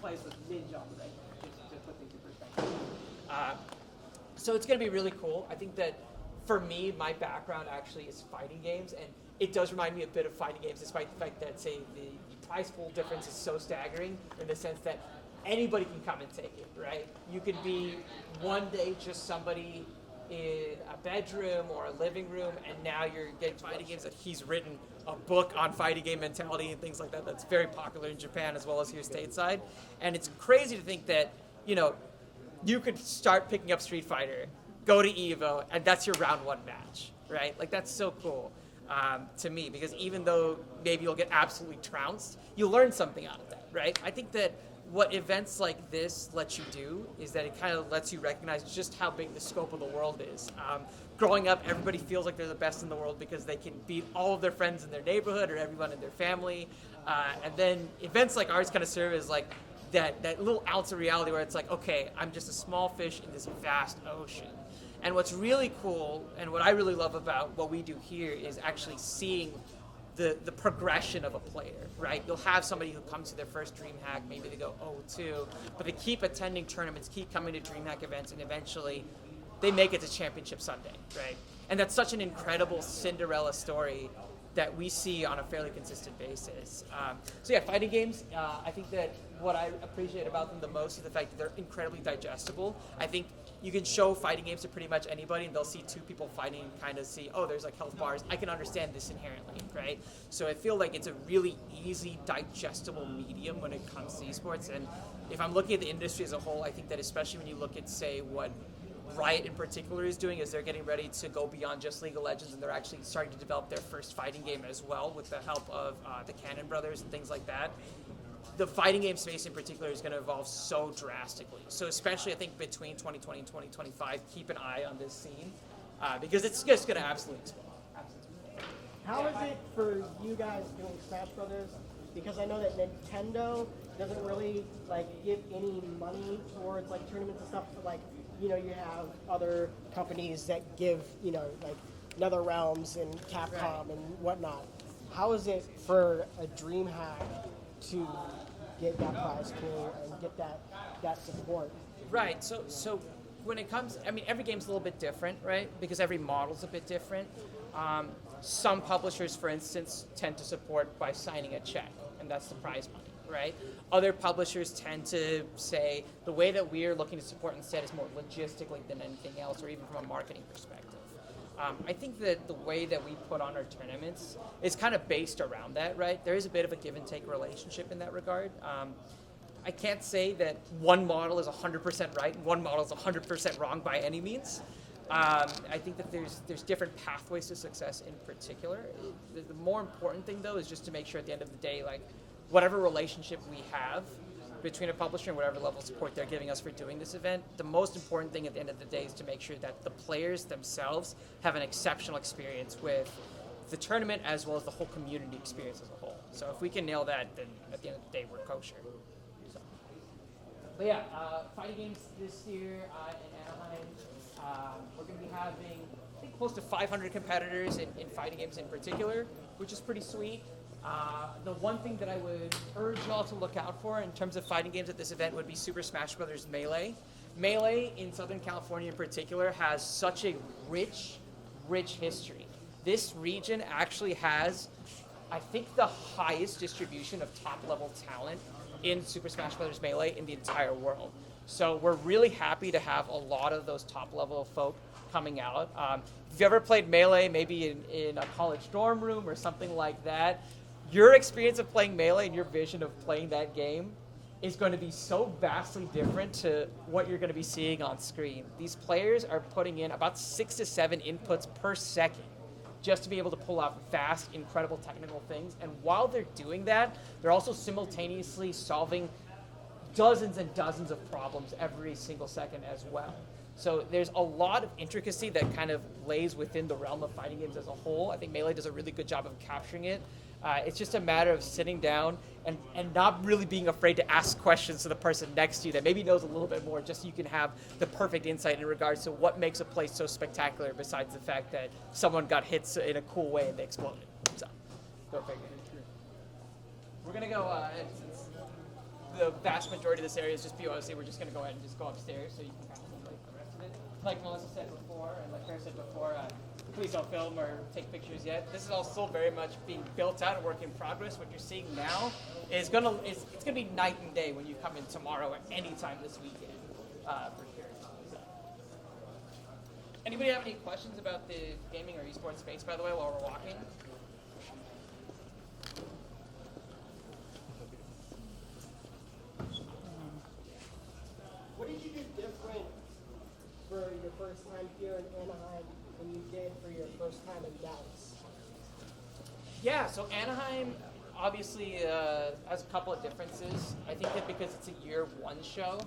place with Ninja on the right there, just to put things in perspective. So it's going to be really cool. I think that for me, my background actually is fighting games, and it does remind me a bit of fighting games, despite the fact that, say, the prize pool difference is so staggering in the sense that anybody can come and take it, right? You could be one day just somebody in a bedroom or a living room, and now you're getting fighting games that he's written a book on fighting game mentality and things like that. That's very popular in Japan as well as here stateside. And it's crazy to think that, you could start picking up Street Fighter, go to EVO, and that's your round one match, right? Like, that's so cool to me, because even though maybe you'll get absolutely trounced, you'll learn something out of that, right? I think that what events like this let you do is that it kind of lets you recognize just how big the scope of the world is. Growing up, everybody feels like they're the best in the world because they can beat all of their friends in their neighborhood or everyone in their family. And then events like ours kind of serve as like that little ounce of reality where it's like, okay, I'm just a small fish in this vast ocean. And what's really cool and what I really love about what we do here is actually seeing the progression of a player, right? You'll have somebody who comes to their first Dreamhack, maybe they go 0-2, but they keep attending tournaments, keep coming to Dreamhack events, and eventually they make it to Championship Sunday, right? And that's such an incredible Cinderella story that we see on a fairly consistent basis. So yeah, fighting games, I think that what I appreciate about them the most is the fact that they're incredibly digestible. I think you can show fighting games to pretty much anybody and they'll see two people fighting and kind of see, oh, there's like health bars. I can understand this inherently, right? So I feel like it's a really easy, digestible medium when it comes to esports. And if I'm looking at the industry as a whole, I think that especially when you look at, say, what Riot in particular is doing is they're getting ready to go beyond just League of Legends, and they're actually starting to develop their first fighting game as well with the help of the Cannon brothers and things like that. The fighting game space in particular is going to evolve so drastically. So especially, I think, between 2020 and 2025, keep an eye on this scene because it's just going to absolutely explode. How is it for you guys doing Smash Brothers? Because I know that Nintendo doesn't really give any money towards tournaments and stuff. But you have other companies that give NetherRealms and Capcom and whatnot. How is it for a DreamHack to get that prize pool and get that support? Right. So when it comes, every game's a little bit different, right? Because every model's a bit different. Some publishers, for instance, tend to support by signing a check, and that's the prize money, right? Other publishers tend to say the way that we're looking to support instead is more logistically than anything else, or even from a marketing perspective. I think that the way that we put on our tournaments is kind of based around that, right? There is a bit of a give and take relationship in that regard. I can't say that one model is 100% right and one model is 100% wrong by any means. I think that there's different pathways to success in particular. The more important thing, though, is just to make sure at the end of the day, whatever relationship we have between a publisher and whatever level of support they're giving us for doing this event, the most important thing at the end of the day is to make sure that the players themselves have an exceptional experience with the tournament as well as the whole community experience as a whole. So if we can nail that, then at the end of the day, we're kosher. So. But yeah, fighting games this year in Anaheim, we're going to be having, I think, close to 500 competitors in fighting games in particular, which is pretty sweet. The one thing that I would urge y'all to look out for in terms of fighting games at this event would be Super Smash Bros. Melee. Melee in Southern California in particular has such a rich history. This region actually has, I think, the highest distribution of top-level talent in Super Smash Bros. Melee in the entire world. So we're really happy to have a lot of those top-level folk coming out. If you ever played Melee, maybe in a college dorm room or something like that, your experience of playing Melee and your vision of playing that game is going to be so vastly different to what you're going to be seeing on screen. These players are putting in about 6 to 7 inputs per second just to be able to pull out fast, incredible technical things. And while they're doing that, they're also simultaneously solving dozens and dozens of problems every single second as well. So there's a lot of intricacy that kind of lays within the realm of fighting games as a whole. I think Melee does a really good job of capturing it. It's just a matter of sitting down and not really being afraid to ask questions to the person next to you that maybe knows a little bit more, just so you can have the perfect insight in regards to what makes a play so spectacular besides the fact that someone got hit in a cool way and they exploded. So, go figure. We're going to go, the vast majority of this area is just BOC. We're just going to go ahead and just go upstairs so you can kind of see like the rest of it. Like Melissa said before, and like Claire said before, please don't film or take pictures yet. This is all still very much being built out and work in progress. What you're seeing now is it's gonna be night and day when you come in tomorrow or any time this weekend, for sure. So. Anybody have any questions about the gaming or esports space, by the way, while we're walking? What did you do different for your first time here in Anaheim than you did for your first time in Dallas? Yeah, so Anaheim obviously has a couple of differences. I think that because it's a year one show,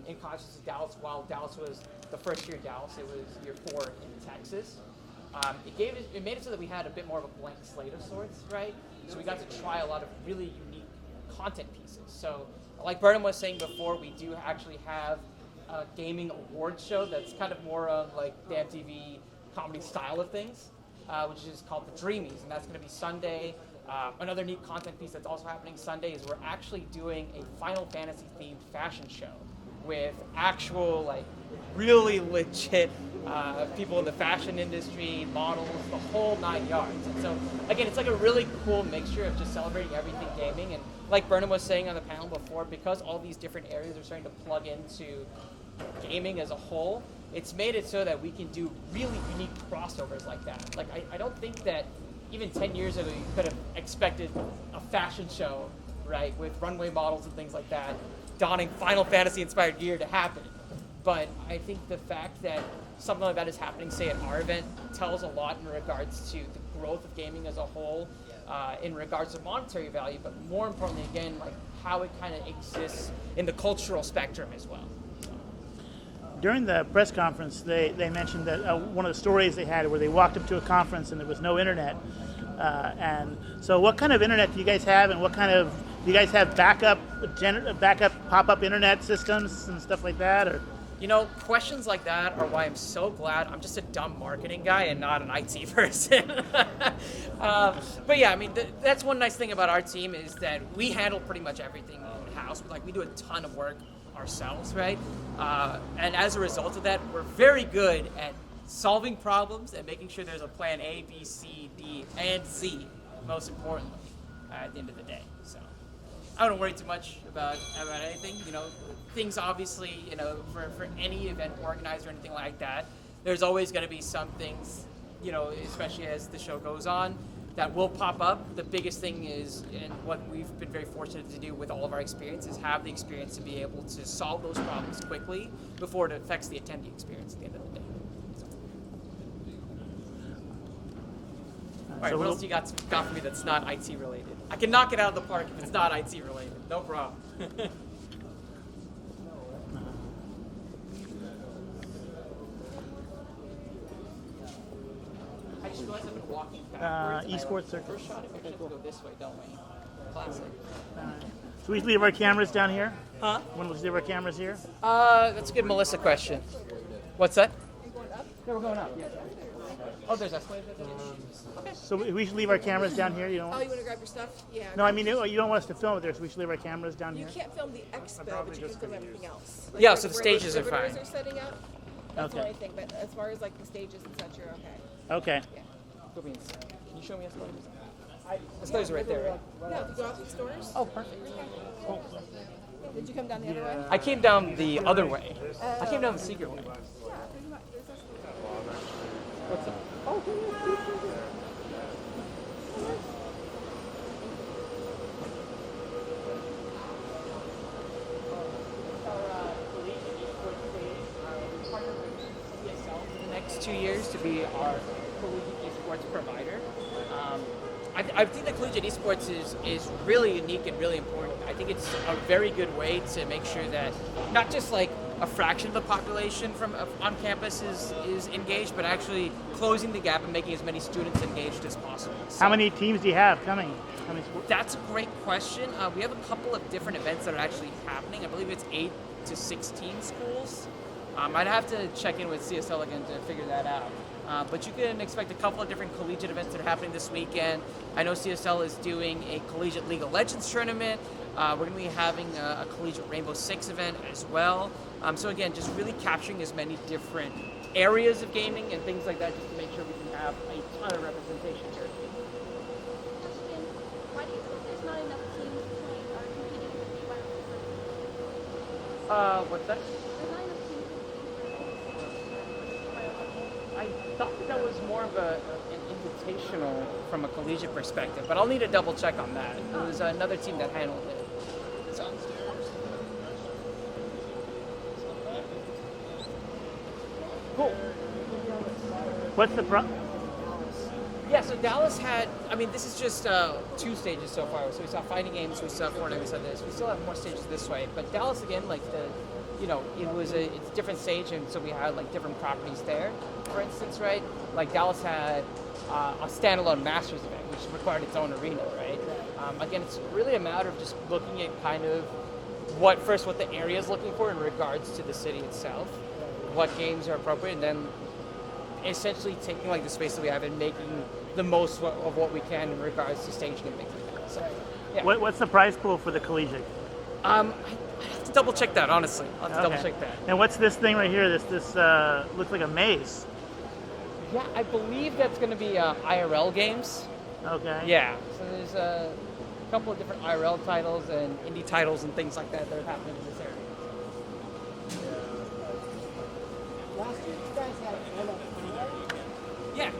in contrast to Dallas, while Dallas was the first year Dallas, it was year 4 in Texas. It made it so that we had a bit more of a blank slate of sorts, right? So we got to try a lot of really unique content pieces. So like Burnham was saying before, we do actually have a gaming awards show that's kind of more of like the MTV comedy style of things, which is called the Dreamies, and that's going to be Sunday. Another neat content piece that's also happening Sunday is we're actually doing a Final Fantasy themed fashion show with actual like really legit people in the fashion industry, models, the whole 9 yards. And so again, it's like a really cool mixture of just celebrating everything gaming. And like Burnham was saying on the panel before, because all these different areas are starting to plug into gaming as a whole, it's made it so that we can do really unique crossovers like that. Like I don't think that even 10 years ago you could have expected a fashion show, right, with runway models and things like that, donning Final Fantasy inspired gear to happen. But I think the fact that something like that is happening, say at our event, tells a lot in regards to the growth of gaming as a whole, in regards to monetary value, but more importantly, again, like how it kind of exists in the cultural spectrum as well. During the press conference, they mentioned that one of the stories they had where they walked up to a conference and there was no internet. And so what kind of internet do you guys have, and what kind of, do you guys have backup pop-up internet systems and stuff like that? Or? You know, questions like that are why I'm so glad I'm just a dumb marketing guy and not an IT person. But yeah, I mean, that's one nice thing about our team is that we handle pretty much everything in-house. Like, we do a ton of work ourselves, right? And as a result of that, we're very good at solving problems and making sure there's a plan A, B, C, D, and Z, most importantly, at the end of the day. So I don't worry too much about anything. You know, things obviously, you know, for any event organizer or anything like that, there's always going to be some things, you know, especially as the show goes on, that will pop up. The biggest thing is, and what we've been very fortunate to do with all of our experience, is have the experience to be able to solve those problems quickly before it affects the attendee experience at the end of the day. All right, what else you got for me that's not IT related? I can knock it out of the park if it's not IT related. No problem. I just realized I've been walking backwards. Esports Circus. First shot, we should go this way, don't we? Classic. So we leave our cameras down here? Huh? When we leave our cameras here? That's a good Melissa question. What's that? Yeah, we're going up. Yeah. Oh, there's escalators. Okay. So we should leave our cameras down here? You don't Oh, you want to grab your stuff? Yeah. No, I mean, you don't want us to film it there, so we should leave our cameras down You here? can't film the expo, but you can film everything else. Like Yeah, where so the where stages are exhibitors fine. Are setting up. That's Okay. the only thing. But as far as like the stages and such, you're okay. Okay. Yeah. Go be inside. Can you show me escalators? Escalators are right there, right? No, if you go out these doors. Oh, perfect. Cool. Did you come down the other way? I came down the other way. I came down the secret way. Yeah, pretty much. There's escalators. What's up? Oh, The next 2 years to be our collegiate esports provider. I think that collegiate esports is really unique and really important. I think it's a very good way to make sure that not just like a fraction of the population from on campus is engaged, but actually closing the gap and making as many students engaged as possible. So How many teams do you have coming? How many sports? that's a great question. We have a couple of different events that are actually happening. I believe it's 8 to 16 schools. I'd have to check in with CSL again to figure that out. But you can expect a couple of different collegiate events that are happening this weekend. I know CSL is doing a Collegiate League of Legends tournament. We're going to be having a Collegiate Rainbow Six event as well. So again, just really capturing as many different areas of gaming and things like that, just to make sure we can have a ton of representation here. Justin, why do you think there's not enough teams playing or competing with the What's that? There's not enough teams competing. I thought that was more of an invitational from a collegiate perspective, but I'll need to double check on that. It was another team that handled it. So. Cool. What's the Yeah, so Dallas had, I mean, this is just 2 stages so far. So we saw fighting games, we saw Fortnite, we saw this. We still have more stages this way. But Dallas, again, like it's a different stage, and so we had like different properties there. For instance, right? Like Dallas had a standalone Masters event, which required its own arena, right? Again, it's really a matter of just looking at kind of what the area is looking for in regards to the city itself, what games are appropriate, and then essentially taking like the space that we have and making the most of what we can in regards to staging and things like that. So, yeah. what's the prize pool for the collegiate? I have to double check that, honestly. I'll have to double check that. And what's this thing right here? This looks like a maze. Yeah, I believe that's going to be IRL games. Okay. Yeah, so there's a couple of different IRL titles and indie titles and things like that that are happening in this area. Last year, you guys had Anna Pryor. Yeah.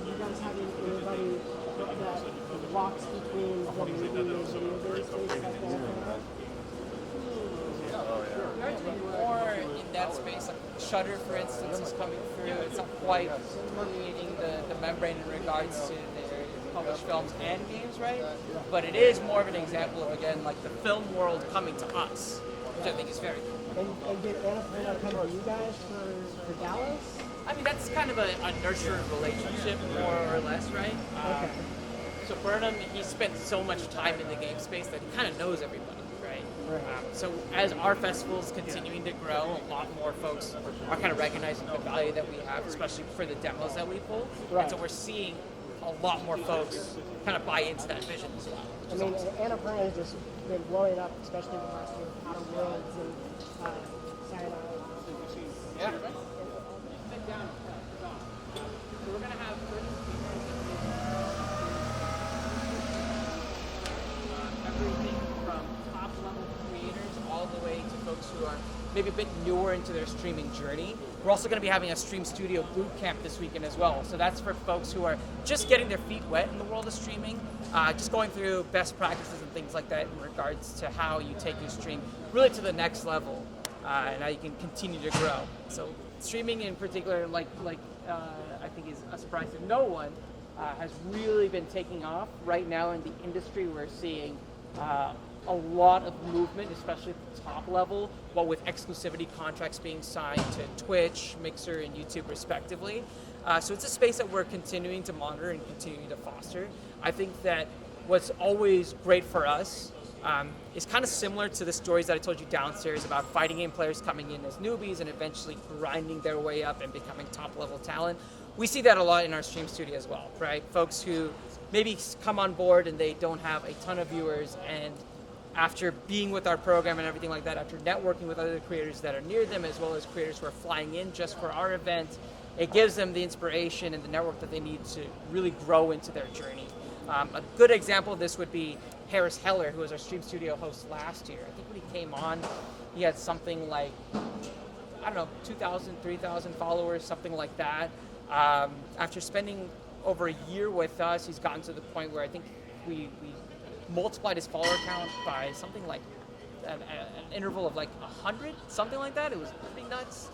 You guys having anybody that walks between the movie and video game space like that? We're doing more in that space. Like Shudder, for instance, is coming through. It's not quite permeating the membrane in regards to their published films and games, right? But it is more of an example of, again, like the film world coming to us, which I think is very cool. And did Anna Pryor come to you guys for Dallas? I mean, that's kind of a nurtured relationship, more or less, right? Okay. So Burnham, he spent so much time in the game space that he kind of knows everybody, right? Right. So as our festival's continuing to grow, a lot more folks are kind of recognizing the value that we have, especially for the demos that we pull. Right. And so we're seeing a lot more folks kind of buy into that vision as well. I mean, Anna Pryor has just been blowing up, especially the last year with Outer Worlds and Sayonara. Yeah. So we're going to have everything from top level creators all the way to folks who are maybe a bit newer into their streaming journey. We're also going to be having a Stream Studio boot camp this weekend as well. So that's for folks who are just getting their feet wet in the world of streaming, just going through best practices and things like that in regards to how you take your stream really to the next level and how you can continue to grow. So streaming in particular, like I think is a surprise to no one, has really been taking off. Right now in the industry, we're seeing a lot of movement, especially at the top level, but with exclusivity contracts being signed to Twitch, Mixer, and YouTube respectively. So it's a space that we're continuing to monitor and continuing to foster. I think that what's always great for us is kind of similar to the stories that I told you downstairs about fighting game players coming in as newbies and eventually grinding their way up and becoming top level talent. We see that a lot in our stream studio as well, right? Folks who maybe come on board and they don't have a ton of viewers, and after being with our program and everything like that, after networking with other creators that are near them, as well as creators who are flying in just for our event, it gives them the inspiration and the network that they need to really grow into their journey. A good example of this would be Harris Heller, who was our Stream Studio host last year. I think when he came on, he had something like, 2,000, 3,000 followers, something like that. After spending over a year with us, he's gotten to the point where I think we multiplied his follower count by something like an interval of like 100, something like that. It was pretty nuts.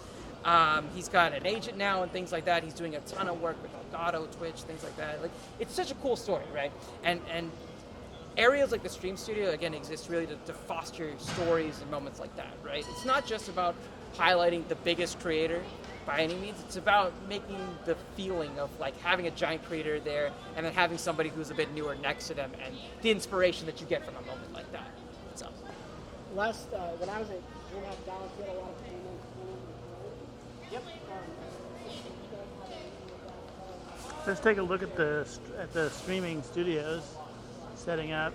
He's got an agent now and things like that. He's doing a ton of work with Elgato, Twitch, things like that. Like, it's such a cool story, right? And areas like the Stream Studio, again, exist really to foster stories and moments like that, right? It's not just about highlighting the biggest creator by any means. It's about making the feeling of like having a giant creator there and then having somebody who's a bit newer next to them and the inspiration that you get from a moment like that. So. When I was at Dreamhack Dallas, we had a lot of payments. Yep. Let's take a look at the streaming studios setting up.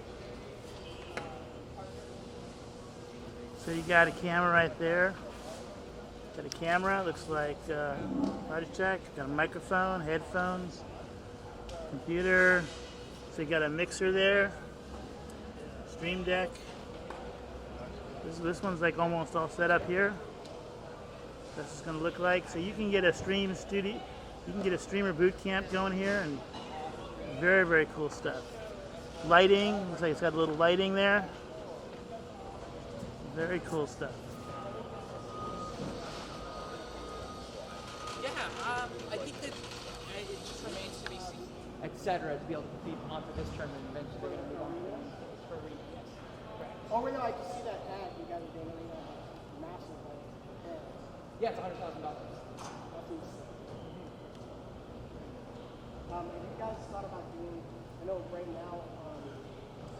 So you got a camera right there. Got a camera, looks like Logitech. Got a microphone, headphones, computer. So you got a mixer there. Stream Deck. This one's like almost all set up here. This is going to look like. So you can get a stream studio. You can get a streamer boot camp going here, and very, very cool stuff. Lighting, looks like it's got a little lighting there. Very cool stuff. Yeah, I think that it just remains to be seen, etc., to be able to compete onto this tournament. Eventually, they're going to move on to this for reasons. Oh, right now I can see that ad you guys are doing right now. Massive, like, Yeah, it's $100,000. that's insane. Have you guys thought about doing, I know right now,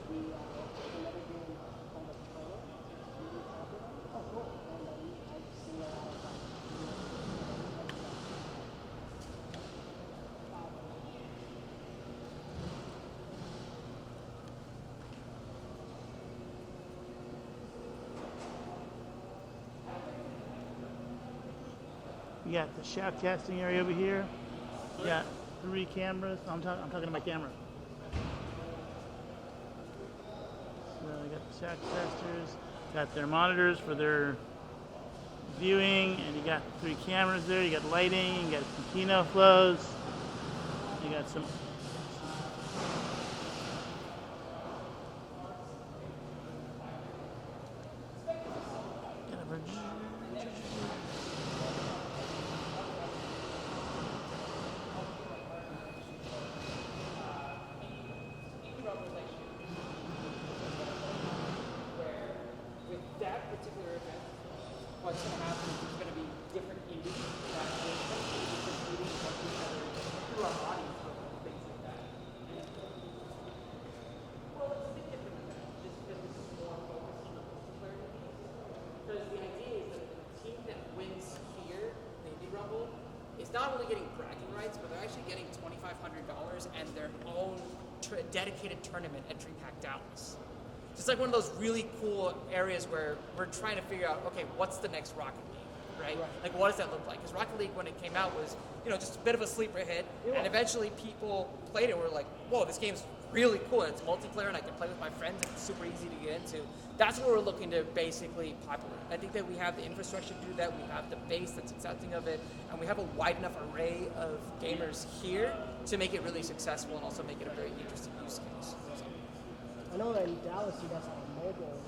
another game called the Pro, really popular. Oh, cool. And I've seen a lot of that. You got the shoutcasting area over here. You got 3 cameras. I'm talking to my camera. So you got the shoutcasters. Got their monitors for their viewing, and you got 3 cameras there. You got lighting. You got some Kino flows. You got some. With that particular event, what's going to happen is there's going to be different indies that will come to different meetings from each other through our audience and things like that. Well, it's a bit different than that, just because this is more focused on the multiplayer piece. Because the idea is that the team that wins here, the Indie Rumble, is not only getting bragging rights, but they're actually getting $2,500 and their own dedicated tournament at Dreamhack Dallas. It's like one of those really cool areas where we're trying to figure out, okay, what's the next Rocket League, right? Like, what does that look like? Because Rocket League, when it came out, was, just a bit of a sleeper hit, and eventually people played it and were like, whoa, this game's really cool, and it's multiplayer, and I can play with my friends, and it's super easy to get into. That's what we're looking to basically populate. I think that we have the infrastructure to do that, we have the base that's accepting of it, and we have a wide enough array of gamers here to make it really successful and also make it a very interesting use case. I know in Dallas you guys have a mobile